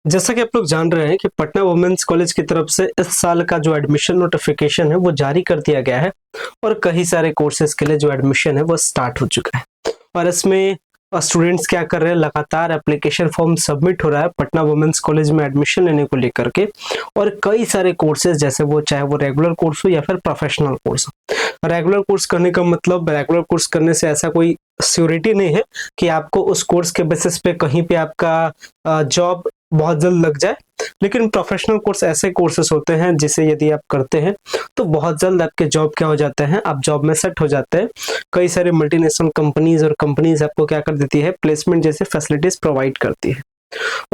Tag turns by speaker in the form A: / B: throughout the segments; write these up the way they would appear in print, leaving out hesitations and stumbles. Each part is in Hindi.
A: जैसा कि आप लोग जान रहे हैं कि पटना वुमेन्स कॉलेज की तरफ से इस साल का जो एडमिशन नोटिफिकेशन है वो जारी कर दिया गया है और कई सारे कोर्सेज के लिए जो एडमिशन है वो स्टार्ट हो चुका है। और इसमें स्टूडेंट्स क्या कर रहे हैं, लगातार एप्लीकेशन फॉर्म सबमिट हो रहा है पटना वुमेन्स कॉलेज में एडमिशन लेने को लेकर के। और कई सारे कोर्सेज, जैसे वो चाहे वो रेगुलर कोर्स हो या फिर प्रोफेशनल कोर्स हो। रेगुलर कोर्स करने का मतलब, रेगुलर कोर्स करने से ऐसा कोई श्योरिटी नहीं है कि आपको उस कोर्स के बेसिस पे कहीं पे आपका जॉब बहुत जल्द लग जाए। लेकिन प्रोफेशनल कोर्स ऐसे कोर्सेस होते हैं जिसे यदि आप करते हैं तो बहुत जल्द आपके जॉब क्या हो जाते हैं, आप जॉब में सेट हो जाते हैं। कई सारे मल्टीनेशनल कंपनीज और कंपनीज आपको क्या कर देती है, प्लेसमेंट जैसे फैसिलिटीज प्रोवाइड करती है।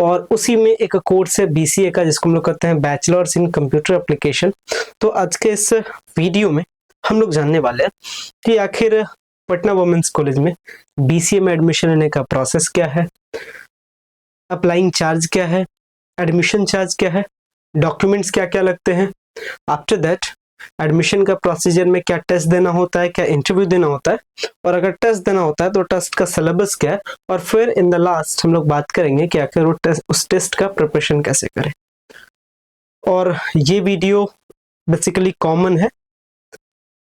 A: और उसी में एक कोर्स है बीसीए का, जिसको हम लोग कहते हैं बैचलर्स इन कंप्यूटर एप्लीकेशन। तो आज के इस वीडियो में हम लोग जानने वाले हैं कि आखिर पटना वुमेन्स कॉलेज में बीसीए में एडमिशन लेने का प्रोसेस क्या है, अप्लाइंग चार्ज क्या है, एडमिशन चार्ज क्या है, डॉक्यूमेंट्स क्या क्या लगते हैं, आफ्टर दैट एडमिशन का प्रोसीजर में क्या टेस्ट देना होता है, क्या इंटरव्यू देना होता है, और अगर टेस्ट देना होता है तो टेस्ट का सिलेबस क्या है, और फिर इन द लास्ट हम लोग बात करेंगे कि आखिर वो उस टेस्ट का प्रिपरेशन कैसे करें। और ये वीडियो बेसिकली कॉमन है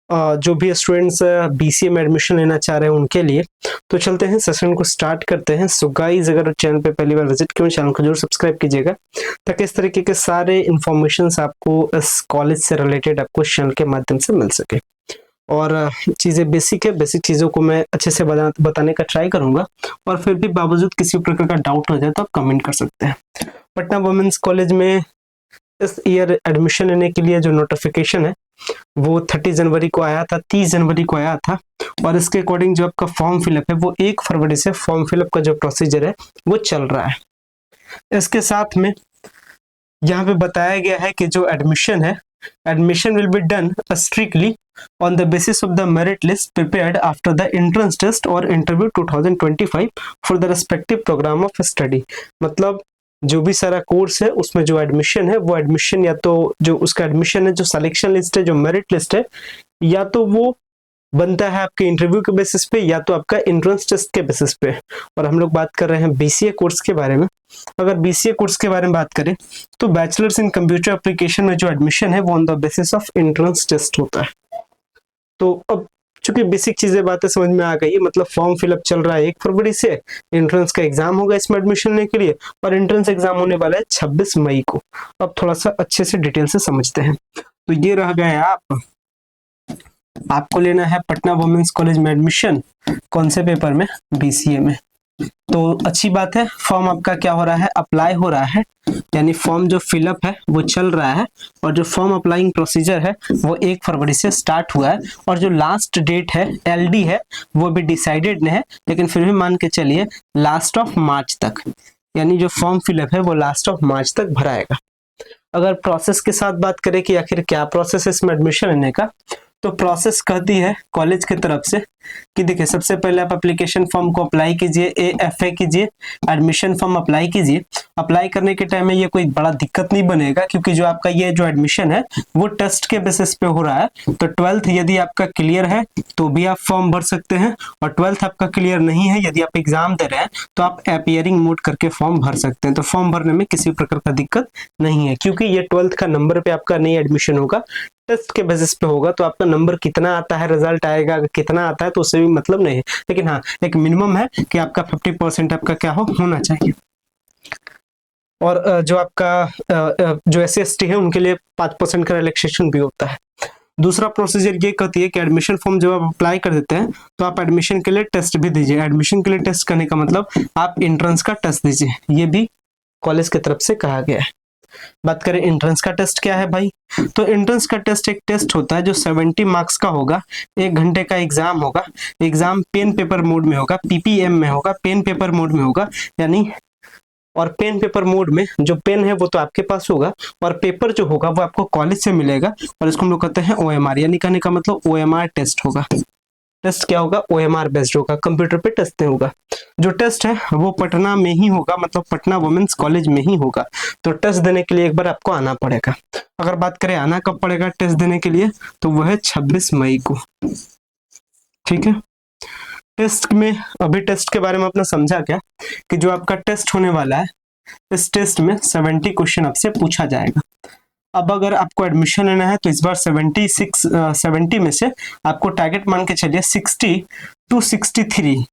A: जो भी स्टूडेंट्स बीसीए में एडमिशन लेना चाह रहे हैं उनके लिए। तो चलते हैं, सेशन को स्टार्ट करते हैं। सो गाइस, अगर चैनल पे पहली बार विजिट किया, चैनल को जरूर सब्सक्राइब कीजिएगा ताकि इस तरीके के सारे इन्फॉर्मेशंस आपको इस कॉलेज से रिलेटेड आपको चैनल के माध्यम से मिल सके। और चीज़ें बेसिक है, बेसिक चीज़ों को मैं अच्छे से बताने का ट्राई करूंगा। और फिर भी बावजूद किसी प्रकार का डाउट हो जाए तो आप कमेंट कर सकते हैं। पटना वुमेन्स कॉलेज में इस ईयर एडमिशन लेने के लिए जो नोटिफिकेशन है वो 30 जनवरी को आया था, 30 जनवरी को आया था। और इसके अकॉर्डिंग जो आपका फॉर्म फिलअप है वो 1 फरवरी से फॉर्म फिलअप का जो प्रोसीजर है वो चल रहा है। इसके साथ में यहाँ पे बताया गया है कि जो एडमिशन है, admission will be done strictly on the basis of the merit list prepared after the entrance test और interview 2025 for the respective programme of study. मतलब जो भी सारा कोर्स है उसमें जो एडमिशन है वो एडमिशन, या तो जो उसका एडमिशन है, जो सिलेक्शन लिस्ट है, जो मेरिट लिस्ट है, या तो वो बनता है आपके इंटरव्यू के बेसिस पे या तो आपका एंट्रेंस टेस्ट के बेसिस पे। और हम लोग बात कर रहे हैं बीसीए कोर्स के बारे में। अगर बीसीए कोर्स के बारे में बात करें तो बैचलर्स इन कंप्यूटर एप्लीकेशन में जो एडमिशन है वो on the basis of entrance test होता है। तो अब चूंकि बेसिक चीजें बातें समझ में आ गई है, मतलब फॉर्म फिलअप चल रहा है 1 फरवरी से, एंट्रेंस का एग्जाम होगा इसमें एडमिशन लेने के लिए, और एंट्रेंस एग्जाम होने वाला है 26 मई को। अब थोड़ा सा अच्छे से डिटेल से समझते हैं। तो ये रह गए आपको लेना है पटना वुमेन्स कॉलेज में एडमिशन, कौन से पेपर में, बीसीए में। तो अच्छी बात है, फॉर्म आपका क्या हो रहा है, अप्लाई हो रहा है, यानी फॉर्म जो फिलअप है वो चल रहा है। और जो फॉर्म अप्लाइंग प्रोसीजर है वो 1 फरवरी से स्टार्ट हुआ है। और जो लास्ट डेट है, एलडी है, वो भी डिसाइडेड नहीं है, लेकिन फिर भी मान के चलिए लास्ट ऑफ मार्च तक, यानी जो फॉर्म फिलअप है वो लास्ट ऑफ मार्च तक भराएगा। अगर प्रोसेस के साथ बात करें कि आखिर क्या प्रोसेस है इसमें एडमिशन लेने का, तो प्रोसेस कहती है कॉलेज की तरफ से कि देखिए, सबसे पहले आप एप्लीकेशन फॉर्म को अप्लाई कीजिए, एएफए कीजिए, एडमिशन फॉर्म अप्लाई कीजिए। अप्लाई करने के टाइम में ये कोई बड़ा दिक्कत नहीं बनेगा, क्योंकि जो आपका ये जो एडमिशन है वो टेस्ट के बेसिस पे हो रहा है। तो 12th यदि आपका क्लियर है तो भी आप फॉर्म भर सकते हैं, और 12th आपका क्लियर नहीं है, यदि आप एग्जाम दे रहे हैं तो आप अपीयरिंग मोड करके फॉर्म भर सकते हैं। तो फॉर्म भरने में किसी प्रकार का दिक्कत नहीं है, क्योंकि ये 12th का नंबर पे आपका नहीं एडमिशन होगा, टेस्ट के बेसिस पे होगा। तो आपका नंबर कितना आता है, रिजल्ट आएगा कितना आता है, तो उससे भी मतलब नहीं है। लेकिन हाँ, एक मिनिमम है कि आपका 50% आपका क्या होना चाहिए। और जो आपका जो SC/ST है उनके लिए 5% का रिलैक्सेशन भी होता है। दूसरा प्रोसीजर ये कहती है कि एडमिशन फॉर्म जब आप अप्लाई कर देते हैं तो आप एडमिशन के लिए टेस्ट भी दीजिए। एडमिशन के लिए टेस्ट करने का मतलब आप एंट्रेंस का टेस्ट दीजिए, ये भी कॉलेज की तरफ से कहा गया है। बात करें एंट्रेंस का टेस्ट क्या है भाई, तो एंट्रेंस का टेस्ट एक टेस्ट होता है जो 70 मार्क्स का होगा। 1 घंटे का एग्जाम होगा। एग्जाम पेन पेपर मोड में होगा, पीपीएम में होगा, पेन पेपर मोड में होगा, यानी और पेन पेपर मोड में जो पेन है वो तो आपके पास होगा, और पेपर जो होगा वो आपको कॉलेज से मिलेगा, और इसको हम लोग कहते हैं OMR, यानी कहने का मतलब OMR टेस्ट होगा। टेस्ट क्या होगा, OMR बेस्ड होगा, कंप्यूटर पे टेस्ट नहीं होगा। जो टेस्ट है वो पटना में ही होगा, मतलब पटना वुमेन्स कॉलेज में ही होगा। तो टेस्ट देने के लिए एक बार आपको आना पड़ेगा। अगर बात करें आना कब पड़ेगा टेस्ट देने के लिए, तो वह है 26 मई को। ठीक है, टेस्ट में अभी टेस्ट के बारे में अपना समझा क्या कि जो आपका टेस्ट होने वाला है इस टेस्ट में 70 क्वेश्चन आपसे पूछा जाएगा। अब अगर आपको एडमिशन लेना है तो इस बार 70 में से आपको टारगेट मान के चलिए 60 to 63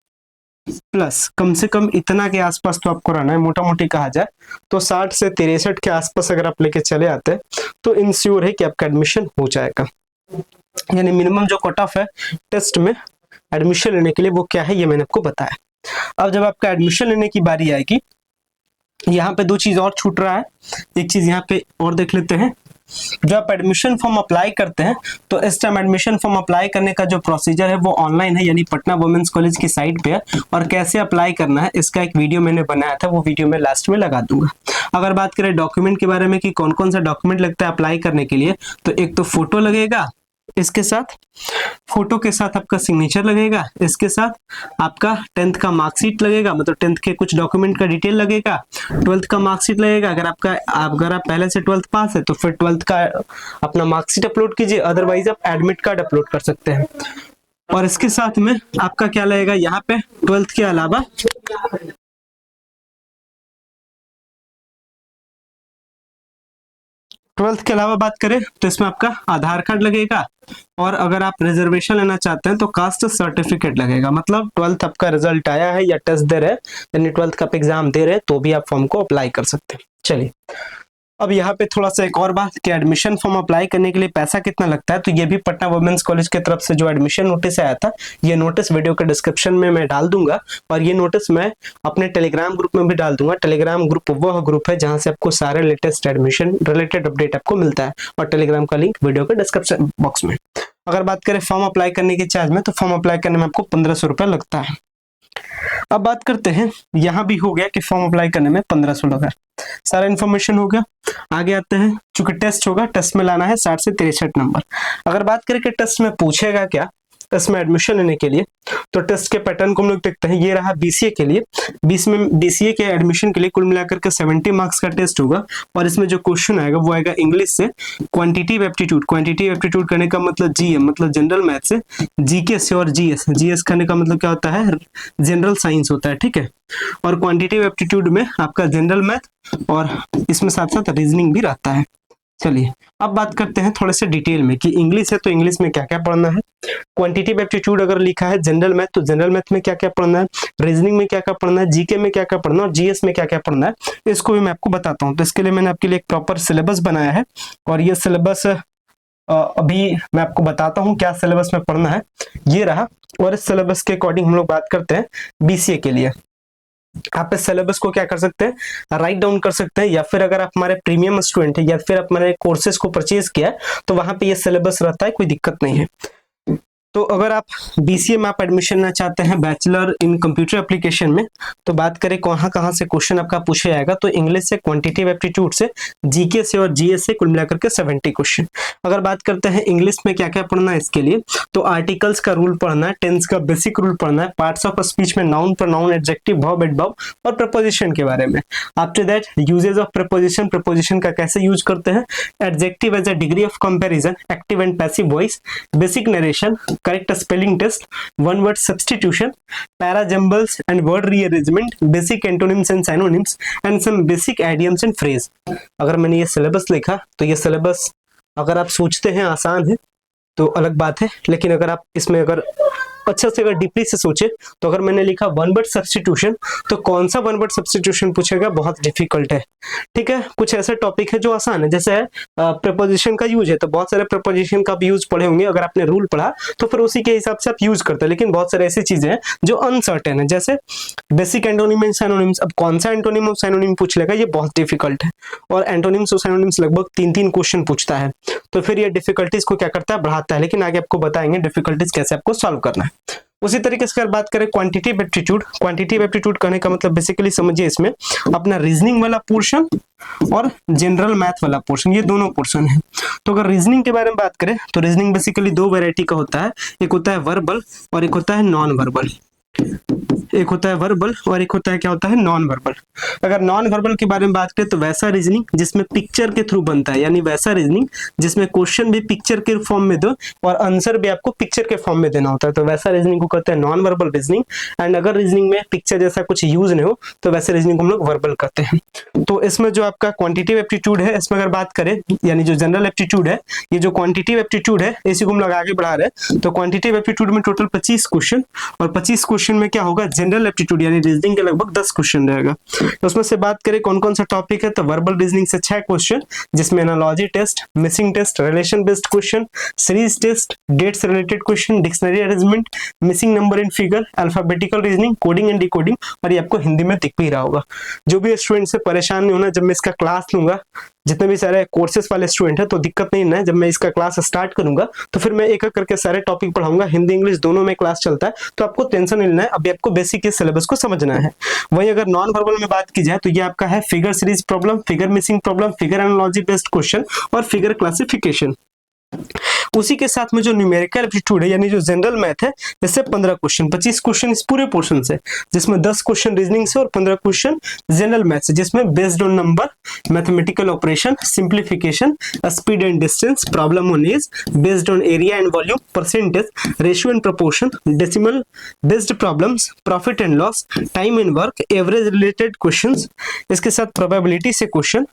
A: प्लस, कम से कम इतना के आसपास तो आपको रहना है। मोटा मोटी कहा जाए तो 60 से 63 के आसपास अगर आप लेके चले आते हैं तो इंश्योर है कि आपका एडमिशन हो जाएगा। यानी मिनिमम जो कट ऑफ है टेस्ट में एडमिशन लेने के लिए वो क्या है ये मैंने आपको बताया। अब जब आपका एडमिशन लेने की बारी आएगी, यहाँ पे दो चीज और छूट रहा है। एक चीज यहाँ पे और देख लेते हैं, जब आप एडमिशन फॉर्म अप्लाई करते हैं तो इस टाइम एडमिशन फॉर्म अप्लाई करने का जो प्रोसीजर है वो ऑनलाइन है, यानी पटना वुमेन्स कॉलेज की साइट पे है। और कैसे अप्लाई करना है इसका एक वीडियो मैंने बनाया था, वो वीडियो मैं लास्ट में लगा दूंगा। अगर बात करें डॉक्यूमेंट के बारे में कि कौन कौन सा डॉक्यूमेंट लगता है अप्लाई करने के लिए, तो एक तो फोटो लगेगा, इसके साथ फोटो के साथ आपका सिग्नेचर लगेगा, इसके साथ आपका 10th का मार्कशीट लगेगा, मतलब 10th के कुछ डॉक्यूमेंट का डिटेल लगेगा, 12th का मार्कशीट लगेगा। अगर आप पहले से 12th पास है तो फिर 12th का अपना मार्कशीट अपलोड कीजिए, अदरवाइज आप एडमिट कार्ड अपलोड कर सकते हैं। और इसके साथ में आपका क्या लगेगा, यहाँ पे 12th के अलावा 12th के अलावा बात करें तो इसमें आपका आधार कार्ड लगेगा। और अगर आप रिजर्वेशन लेना चाहते हैं तो कास्ट सर्टिफिकेट लगेगा, मतलब 12th आपका रिजल्ट आया है या टेस्ट दे रहे हैं, यानी 12th का एग्जाम दे रहे हैं तो भी आप फॉर्म को अप्लाई कर सकते हैं। चलिए अब यहाँ पे थोड़ा सा एक और बात कि एडमिशन फॉर्म अप्लाई करने के लिए पैसा कितना लगता है, तो ये भी पटना वुमेन्स कॉलेज की तरफ से जो एडमिशन नोटिस आया था, ये नोटिस वीडियो के डिस्क्रिप्शन में मैं डाल दूंगा और ये नोटिस मैं अपने टेलीग्राम ग्रुप में भी डाल दूंगा। टेलीग्राम ग्रुप वह ग्रुप है जहां से आपको सारे लेटेस्ट एडमिशन रिलेटेड अपडेट आपको मिलता है, और टेलीग्राम का लिंक वीडियो के डिस्क्रिप्शन बॉक्स में। अगर बात करें फॉर्म अप्लाई करने के चार्ज में, तो फॉर्म अप्लाई करने में आपको 1500 रुपये लगता है। अब बात करते हैं, यहाँ भी हो गया कि फॉर्म अप्लाई करने में 1500 लगा, सारा इन्फॉर्मेशन हो गया। आगे आते हैं, चूंकि टेस्ट होगा, टेस्ट में लाना है 60 से 63 नंबर। अगर बात करें कि टेस्ट में पूछेगा क्या, इसमें एडमिशन लेने के लिए, तो टेस्ट के पैटर्न को हम लोग देखते हैं। ये रहा बीसीए के लिए, बीसीए के एडमिशन के लिए कुल मिलाकर के 70 मार्क्स का टेस्ट होगा, और इसमें जो क्वेश्चन आएगा वो आएगा इंग्लिश से क्वांटिटेटिव एप्टीट्यूड। क्वांटिटेटिव एप्टीट्यूड करने का मतलब जीएम मतलब जनरल मैथ से, जीके से और जीएस, जीएस करने का मतलब क्या होता है, जनरल साइंस होता है, ठीक है। और क्वांटिटेटिव एप्टीट्यूड में आपका जनरल मैथ और इसमें साथ साथ रीजनिंग भी रहता है। चलिए अब बात करते हैं थोड़े से डिटेल में कि इंग्लिश है तो इंग्लिश में क्या क्या पढ़ना है, क्वांटिटेटिव एप्टीट्यूड अगर लिखा है जनरल मैथ तो जनरल मैथ में क्या क्या पढ़ना है, रीजनिंग में क्या क्या पढ़ना है, जीके में क्या क्या पढ़ना है और जीएस में क्या क्या पढ़ना है, इसको भी मैं आपको बताता हूँ। तो इसके लिए मैंने आपके लिए एक प्रॉपर सिलेबस बनाया है, और ये सिलेबस अभी मैं आपको बताता हूँ क्या सिलेबस में पढ़ना है, ये रहा। और इस सिलेबस के अकॉर्डिंग हम लोग बात करते हैं बीसीए के लिए। आप इस सिलेबस को क्या कर सकते हैं, राइट डाउन कर सकते हैं, या फिर अगर आप हमारे प्रीमियम स्टूडेंट है या फिर आप हमारे कोर्सेज को परचेज किया है तो वहां पे ये सिलेबस रहता है, कोई दिक्कत नहीं है। तो अगर आप बीसीए में आप एडमिशन लेना चाहते हैं बैचलर इन कंप्यूटर एप्लीकेशन में, तो बात करें कहाँ से क्वेश्चन आपका पूछा जाएगा, तो इंग्लिश से, क्वांटिटेटिव एप्टीट्यूड से, जीके से और जीएस से कुल मिलाकर के 70 क्वेश्चन। अगर बात करते हैं इंग्लिश में क्या क्या पढ़ना है इसके लिए, तो आर्टिकल्स का रूल पढ़ना है, टेंस का बेसिक रूल पढ़ना है, पार्ट्स ऑफ स्पीच में noun, pronoun, adjective, verb, adverb और प्रपोजिशन के बारे में। After that usages of preposition, preposition का कैसे यूज करते हैं, adjective as a degree of comparison, active and passive voice, basic narration, correct spelling test, one word substitution, para jumbles and word rearrangement, basic antonyms and synonyms and some basic idioms and phrase. अगर मैंने ये सिलेबस लिखा तो ये सिलेबस अगर आप सोचते हैं आसान है तो अलग बात है, लेकिन अगर आप इसमें अगर अच्छा से अगर डीपली से सोचे तो अगर मैंने लिखा वन वर्ड सब्स्टिट्यूशन, तो कौन सा वन वर्ड सब्स्टिट्यूशन पूछेगा, बहुत डिफिकल्ट है, ठीक है। कुछ ऐसे टॉपिक है जो आसान है, जैसे प्रपोजिशन का यूज है तो बहुत सारे प्रपोजिशन का भी यूज पढ़े होंगे, अगर आपने रूल पढ़ा तो फिर उसी के हिसाब से आप यूज करते हैं। लेकिन बहुत सारे ऐसी चीजें हैं जो अनसर्टेन है, जैसे बेसिक एंटोनिम एंड सिनोनिम्स। अब कौन सा एंटोनिम और सिनोनिम पूछ लेगा, ये बहुत डिफिकल्ट है, और एंटोनिम्स और सिनोनिम्स लगभग 3-3 क्वेश्चन पूछता है, तो फिर ये डिफिकल्टीज को क्या करता है, बढ़ाता है। लेकिन आगे आपको बताएंगे डिफिकल्टीज कैसे आपको सॉल्व करना है। उसी तरीके से अगर बात करें क्वांटिटेटिव एप्टीट्यूड, क्वांटिटेटिव एप्टीट्यूड करने का मतलब बेसिकली समझिए इसमें अपना रीजनिंग वाला पोर्शन और जनरल मैथ वाला पोर्शन, ये दोनों पोर्शन है। तो अगर रीजनिंग के बारे में बात करें तो रीजनिंग बेसिकली दो वैरायटी का होता है, एक होता है वर्बल और एक होता है नॉन वर्बल। एक होता है वर्बल और एक होता है क्या होता है नॉन वर्बल। अगर नॉन वर्बल के बारे में बात करें तो वैसा रीजनिंग जिसमें पिक्चर के थ्रू बनता है, यानी वैसा रीजनिंग जिसमें क्वेश्चन भी पिक्चर के फॉर्म में दो और आंसर भी आपको पिक्चर के फॉर्म में देना होता है, तो वैसा रीजनिंग को कहते हैं नॉन वर्बल रीजनिंग। एंड अगर रीजनिंग में पिक्चर जैसा कुछ यूज नहीं हो तो वैसे रीजनिंग को हम लोग वर्बल कहते हैं। तो इसमें जो आपका क्वांटिटेटिव एप्टीट्यूड है, इसमें अगर बात करें यानी जो जनरल एप्टीट्यूड है, ये जो क्वांटिटेटिव एप्टीट्यूड है इसी को हम लोग आगे बढ़ा रहे हैं। तो क्वांटिटेटिव एप्टीट्यूड में टोटल 25 क्वेश्चन और 25 क्वेश्चन में क्या होगा, जनरल एप्टीट्यूड यानी रीजनिंग के लगभग 10 क्वेश्चन रहेगा। तो उसमें से बात करें कौन कौन सा टॉपिक है, तो वर्बल रीजनिंग से 6 क्वेश्चन जिसमें analogy test, missing test, relation based question, series test, dates related question, dictionary arrangement, missing number in figure, alphabetical reasoning, coding and decoding, और ये आपको हिंदी में दिख भी रहा होगा। जो भी स्टूडेंट से परेशान नहीं होना, जब मैं इसका क्लास लूंगा, जितने भी सारे कोर्सेज वाले स्टूडेंट है तो दिक्कत नहीं है, जब मैं इसका क्लास स्टार्ट करूंगा तो फिर मैं एक एक करके सारे टॉपिक पढ़ाऊंगा, हिंदी इंग्लिश दोनों में क्लास चलता है, तो आपको टेंशन नहीं लेना है, अभी आपको बेसिक सिलेबस को समझना है। वहीं अगर नॉन वर्बल में बात की जाए तो ये आपका है figure series problem, figure missing problem, figure analogy based question और फिगर क्लासिफिकेशन। उसी के साथ में जो न्यूमेरिकल एप्टीट्यूड है यानी जो जनरल मैथ है, इससे 15 क्वेश्चन, 25 क्वेश्चन इस पूरे पोर्शन से, जिसमें 10 क्वेश्चन रीजनिंग से और 15 क्वेश्चन जनरल मैथ से, जिसमें based on number, mathematical operation, simplification, speed and distance, problem on age, based on area and volume, percentage, ratio and proportion, decimal based problems, profit and loss, time and work, average related questions, इसके साथ प्रोबेबिलिटी से क्वेश्चन,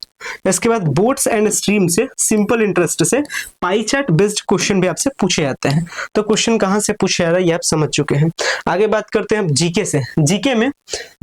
A: इसके बाद बोट्स एंड स्ट्रीम से, सिंपल इंटरेस्ट से, पाई चार्ट बेस्ड क्वेश्चन भी आपसे पूछे जाते हैं। तो क्वेश्चन कहां से पूछा जा रहा है ये आप समझ चुके हैं। आगे बात करते हैं जीके से। जीके में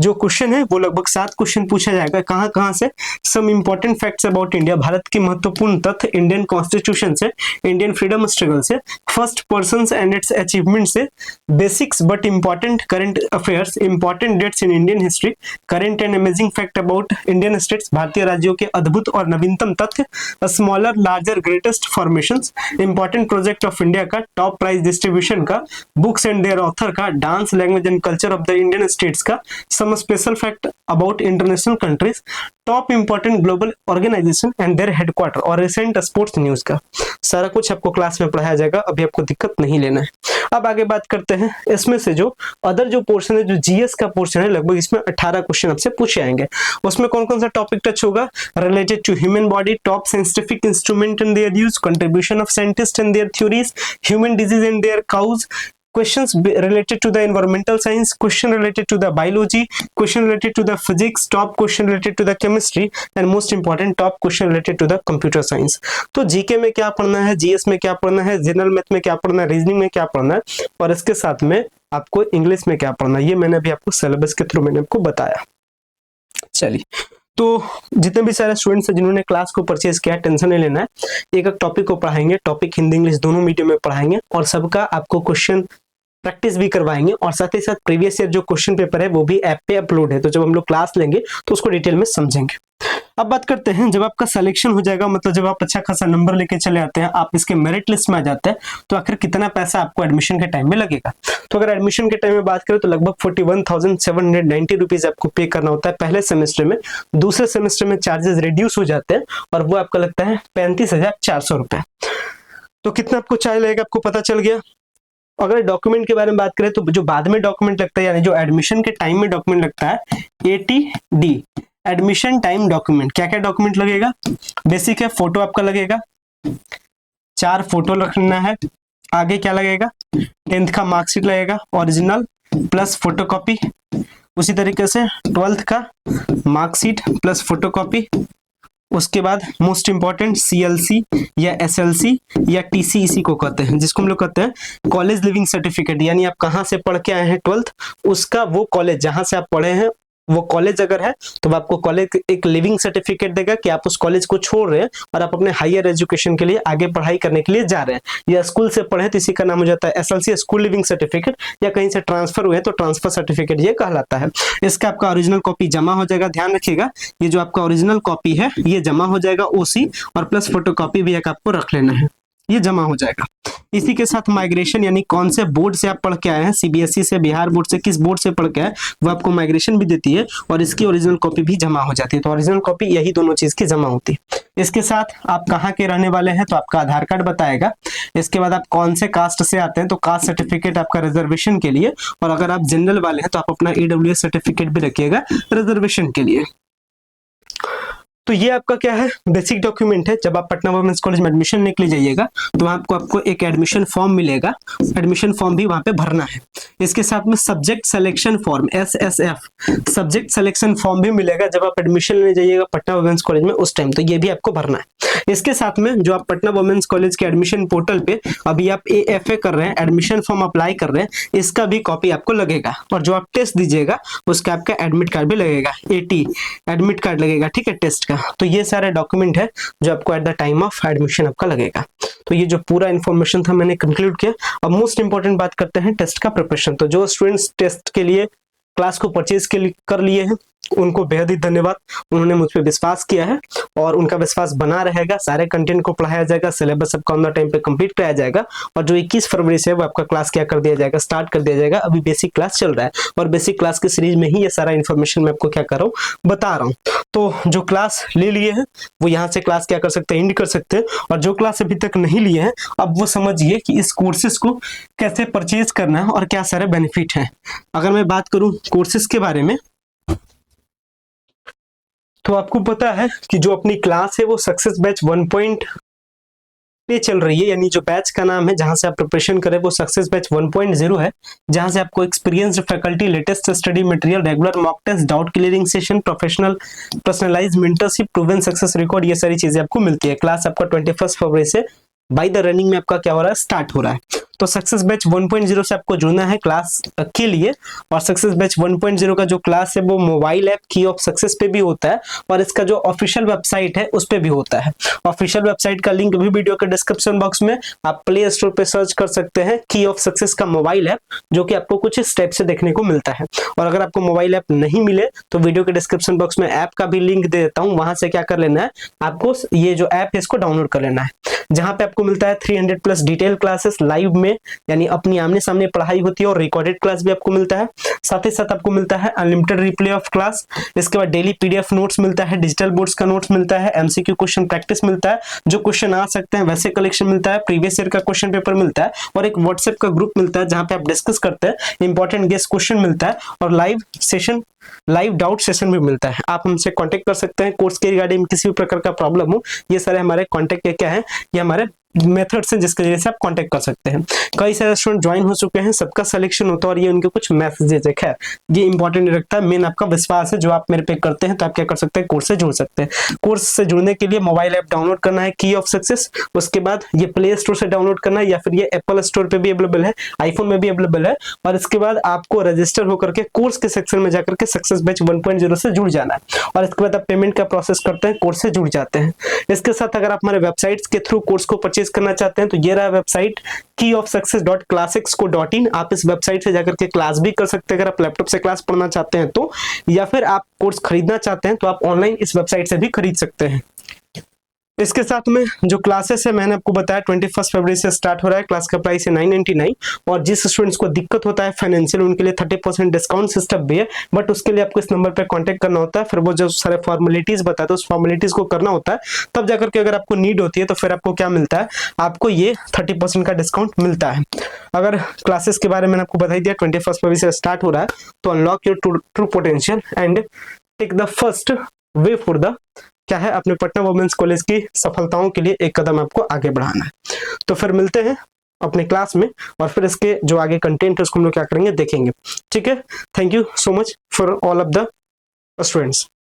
A: जो क्वेश्चन है वो लगभग 7 क्वेश्चन पूछा जाएगा। कहां कहां से, some important facts about India, Bharat के महत्वपूर्ण तथ्य, इंडियन कॉन्स्टिट्यूशन से, इंडियन फ्रीडम स्ट्रगल से, first persons and its achievement से, basics but important current affairs, important dates in Indian history, current and amazing fact about Indian states, भारतीय राज्यों के अद्भुत और नवीनतम तथ्य, smaller larger greatest formations, important project of India का, टॉप प्राइज डिस्ट्रीब्यूशन का, बुक्स एंड देयर ऑथर का, dance language and culture of the Indian states का, some special fact about international countries, top important global organisation and their headquarter और रिसेंट स्पोर्ट्स न्यूज का। सारा कुछ आपको क्लास में पढ़ाया जाएगा, अभी आपको दिक्कत नहीं लेना है। अब आगे बात करते हैं इसमें से जो अदर जो पोर्शन है, जो जीएस का पोर्शन है, लगभग इसमें 18 क्वेश्चन आपसे पूछे आएंगे। उसमें कौन कौन सा टॉपिक टच होगा, related to human body, top scientific instrument and their use, contribution of scientist and their theories, human disease and their cause, questions related to the environmental science, question related to the biology, question related to the physics, top question related to the chemistry and most important top question related to the computer science। तो जीके में क्या पढ़ना है, जीएस में क्या पढ़ना है, जनरल मैथ में क्या पढ़ना है, रीजनिंग में क्या पढ़ना है और इसके साथ में आपको इंग्लिश में क्या पढ़ना है, ये मैंने अभी आपको सिलेबस के थ्रू मैंने आपको बताया। चलिए, तो जितने भी सारे स्टूडेंट्स हैं जिन्होंने क्लास को परचेज किया, टेंशन नहीं लेना है, एक एक टॉपिक को पढ़ाएंगे, टॉपिक हिंदी इंग्लिश दोनों मीडियम में पढ़ाएंगे और सबका आपको क्वेश्चन प्रैक्टिस भी करवाएंगे और साथ ही साथ प्रीवियस ईयर जो क्वेश्चन पेपर है वो भी ऐप पे अपलोड है, तो जब हम लोग क्लास लेंगे तो उसको डिटेल में समझेंगे। अब बात करते हैं, जब आपका सिलेक्शन हो जाएगा, मतलब जब आप अच्छा खासा नंबर लेके चले आते हैं, आप इसके मेरिट लिस्ट में आ जाते हैं, तो आखिर कितना पैसा आपको एडमिशन के टाइम में लगेगा। तो अगर एडमिशन के टाइम में बात करें तो लगभग 41,790 रुपीज आपको पे करना होता है पहले सेमेस्टर में। दूसरे सेमेस्टर में चार्जेस रिड्यूस हो जाते हैं और वो आपका लगता है 35,400 रुपए। तो कितना आपको चार्ज लगेगा आपको पता चल गया। अगर डॉक्यूमेंट के बारे में बात करें तो जो बाद में डॉक्यूमेंट लगता है, यानी जो एडमिशन के टाइम में डॉक्यूमेंट लगता है, ATD एडमिशन टाइम डॉक्यूमेंट। क्या क्या डॉक्यूमेंट लगेगा, बेसिक है, फोटो आपका लगेगा, 4 फोटो रखना है। आगे क्या लगेगा, 10th का मार्कशीट लगेगा ओरिजिनल प्लस फोटोकॉपी। उसी तरीके से 12th का मार्कशीट प्लस फोटोकॉपी। उसके बाद मोस्ट इंपॉर्टेंट CLC या SLC या TC, इसी को कहते हैं, जिसको हम लोग कहते हैं कॉलेज लिविंग सर्टिफिकेट, यानी आप कहाँ से पढ़ के आए हैं 12th, उसका वो कॉलेज जहां से आप पढ़े हैं वो कॉलेज अगर है तो आपको कॉलेज एक लिविंग सर्टिफिकेट देगा कि आप उस कॉलेज को छोड़ रहे हैं और आप अपने हायर एजुकेशन के लिए आगे पढ़ाई करने के लिए जा रहे हैं। या स्कूल से पढ़े तो इसी का नाम हो जाता है SLC, स्कूल लिविंग सर्टिफिकेट, या कहीं से ट्रांसफर हुए तो ट्रांसफर सर्टिफिकेट ये कहलाता है। इसका आपका ओरिजिनल कॉपी जमा हो जाएगा। ध्यान रखिएगा, ये जो आपका ओरिजिनल कॉपी है ये जमा हो जाएगा OC और प्लस फोटो कॉपी भी एक आपको रख लेना है। ये जमा हो जाएगा। इसी के साथ माइग्रेशन यानी कौन से बोर्ड से आप पढ़ के आए हैं, सीबीएसई से, बिहार बोर्ड से, किस बोर्ड से पढ़ के आए, वो आपको माइग्रेशन भी देती है और इसकी ओरिजिनल कॉपी भी जमा हो जाती है। तो ओरिजिनल कॉपी यही दोनों चीज की जमा होती है। इसके साथ आप कहाँ के रहने वाले हैं तो आपका आधार कार्ड बताएगा। इसके बाद आप कौन से कास्ट से आते हैं तो कास्ट सर्टिफिकेट आपका रिजर्वेशन के लिए, और अगर आप जनरल वाले हैं तो आप अपना ईडब्ल्यूएस सर्टिफिकेट भी रखिएगा रिजर्वेशन के लिए। तो ये आपका क्या है, बेसिक डॉक्यूमेंट है। जब आप पटना वुमेन्स कॉलेज में एडमिशन लेने के लिए जाइएगा तो आपको एक एडमिशन फॉर्म मिलेगा, एडमिशन फॉर्म भी वहां पे भरना है। इसके साथ में subject selection form SSF subject selection form भी मिलेगा जब आप एडमिशन लेने जाइएगा पटना वुमेन्स कॉलेज में उस टाइम, तो ये भी आपको भरना है। इसके साथ में जो आप पटना वुमेन्स कॉलेज के एडमिशन पोर्टल पे अभी आप AFA कर रहे हैं, एडमिशन फॉर्म अप्लाई कर रहे हैं, इसका भी कॉपी आपको लगेगा। और जो आप टेस्ट दीजिएगा उसका आपका एडमिट कार्ड भी लगेगा, AT एडमिट कार्ड लगेगा, ठीक है, टेस्ट का। तो ये सारे डॉक्यूमेंट है जो आपको at the time of admission आपका लगेगा। तो ये जो पूरा इन्फॉर्मेशन था मैंने कंक्लूड किया। अब मोस्ट इंपॉर्टेंट बात करते हैं टेस्ट का प्रिपरेशन। तो जो स्टूडेंट्स टेस्ट के लिए क्लास को परचेज कर लिए हैं उनको बेहद ही धन्यवाद, उन्होंने मुझ पर विश्वास किया है और उनका विश्वास बना रहेगा। सारे कंटेंट को पढ़ाया जाएगा, सिलेबस सबका ऑन द टाइम पे कंप्लीट कराया जाएगा और जो 21 फरवरी से वो आपका क्लास क्या कर दिया जाएगा, स्टार्ट कर दिया जाएगा। अभी बेसिक क्लास चल रहा है और बेसिक क्लास की सीरीज में ही ये सारा इन्फॉर्मेशन मैं आपको क्या कर रहा हूँ, बता रहा हूँ। तो जो क्लास ले लिए हैं वो यहाँ से क्लास क्या कर सकते हैं, एंड कर सकते हैं, और जो क्लास अभी तक नहीं लिए हैं अब वो समझिए कि इस कोर्सेज को कैसे परचेज करना है और क्या सारे बेनिफिट हैं। अगर मैं बात करूं कोर्सेज के बारे में तो आपको पता है कि जो अपनी क्लास है वो सक्सेस बैच 1 पे चल रही है, यानी जो बैच का नाम है जहां से आप प्रिपरेशन करें वो सक्सेस बैच 1.0 है, जहां से आपको experienced faculty, latest study material, regular mock test, doubt clearing session, professional personalise mentorship, proven success record, ये सारी चीजें आपको मिलती है। क्लास आपका 21 फरवरी से बाय द रनिंग में आपका क्या हो रहा है, स्टार्ट हो रहा है। तो सक्सेस बैच 1.0 से आपको जुड़ना है क्लास के लिए, और सक्सेस बैच 1.0 का जो क्लास है वो मोबाइल ऐप की ऑफ सक्सेस पे भी होता है और इसका जो ऑफिशियल वेबसाइट है उस पे भी होता है। ऑफिशियल वेबसाइट का लिंक भी वीडियो के डिस्क्रिप्शन बॉक्स में, आप प्ले स्टोर पे सर्च कर सकते हैं की ऑफ सक्सेस का मोबाइल ऐप, जो कि आपको कुछ स्टेप से देखने को मिलता है। और अगर आपको मोबाइल ऐप नहीं मिले तो वीडियो के डिस्क्रिप्शन बॉक्स में ऐप का भी लिंक दे देता हूँ, वहां से क्या कर लेना है, आपको ये जो ऐप है इसको डाउनलोड कर लेना है, जहां पे आपको मिलता है 300+ डिटेल क्लासेस लाइव में, यानी अपनी आमने सामने पढ़ाई होती है, और रिकॉर्डेड क्लास भी आपको मिलता है। साथ ही साथ आपको मिलता है अनलिमिटेड रिप्ले ऑफ क्लास। इसके बाद डेली PDF नोट्स मिलता है, डिजिटल बोर्ड्स का नोट्स मिलता है, MCQ क्वेश्चन प्रैक्टिस मिलता है, जो क्वेश्चन आ सकते हैं वैसे कलेक्शन मिलता है, प्रीवियस ईयर का क्वेश्चन पेपर मिलता है, और एक व्हाट्सएप का ग्रुप मिलता है जहां पे आप डिस्कस करते हैं, इंपॉर्टेंट गेस्ट क्वेश्चन मिलता है, और लाइव डाउट सेशन भी मिलता है। आप हमसे कांटेक्ट कर सकते हैं कोर्स के रिगार्डिंग किसी भी प्रकार का प्रॉब्लम हो। ये सारे हमारे कांटेक्ट क्या है, ये हमारे मेथड्स हैं जिसके जरिए से आप कांटेक्ट कर सकते हैं। कई सारे स्टूडेंट ज्वाइन हो चुके हैं, सबका सिलेक्शन होता है और ये उनके कुछ मैसेजेस है, खैर ये इंपॉर्टेंट नहीं रखता, मेन आपका विश्वास है जो आप मेरे पे करते हैं, तो आप क्या कर सकते हैं, कोर्स से जुड़ सकते हैं। कोर्स से जुड़ने के लिए मोबाइल ऐप डाउनलोड करना है की ऑफ सक्सेस, उसके बाद ये प्ले स्टोर से डाउनलोड करना है या फिर ये एप्पल स्टोर पे भी अवेलेबल है, आईफोन में भी अवेलेबल है, और इसके बाद आपको रजिस्टर होकर के कोर्स के सेक्शन में जाकर के सक्सेस बैच 1.0 से जुड़ जाना है, और इसके बाद आप पेमेंट का प्रोसेस करते हैं, कोर्स से जुड़ जाते हैं। इसके साथ अगर आप हमारे वेबसाइट्स के थ्रू कोर्स को परचेज करना चाहते हैं तो ये रहा वेबसाइट keyofsuccess.classix.in। आप इस वेबसाइट से जाकर के क्लास भी कर सकते हैं अगर आप लैपटॉप से क्लास पढ़ना चाहते हैं तो, या फिर आप कोर्स खरीदना चाहते हैं तो आप ऑनलाइन इस वेबसाइट से भी खरीद सकते हैं। इसके साथ में जो क्लासेस है मैंने आपको बताया 21 फरवरी से स्टार्ट हो रहा है। क्लास का प्राइस है 999, और जिस स्टूडेंट्स को दिक्कत होता है फाइनेंशियल उनके लिए 30% डिस्काउंट सिस्टम भी है, बट उसके लिए आपको इस नंबर पे कांटेक्ट करना होता है, फिर वो जो सारे फॉर्मेलिटीज बताते हैं उस फॉर्मेलिटीज को करना होता है, तब जाकर के अगर आपको नीड होती है तो फिर आपको क्या मिलता है, आपको ये 30% का डिस्काउंट मिलता है। अगर क्लासेस के बारे में आपको बता दिया 21 फरवरी से स्टार्ट हो रहा है, तो unlock your true potential and take the first way for the क्या है, अपने पटना वुमेन्स कॉलेज की सफलताओं के लिए एक कदम आपको आगे बढ़ाना है। तो फिर मिलते हैं अपने क्लास में, और फिर इसके जो आगे कंटेंट है उसको हम लोग क्या करेंगे, देखेंगे। ठीक है, thank you so much for all of the students.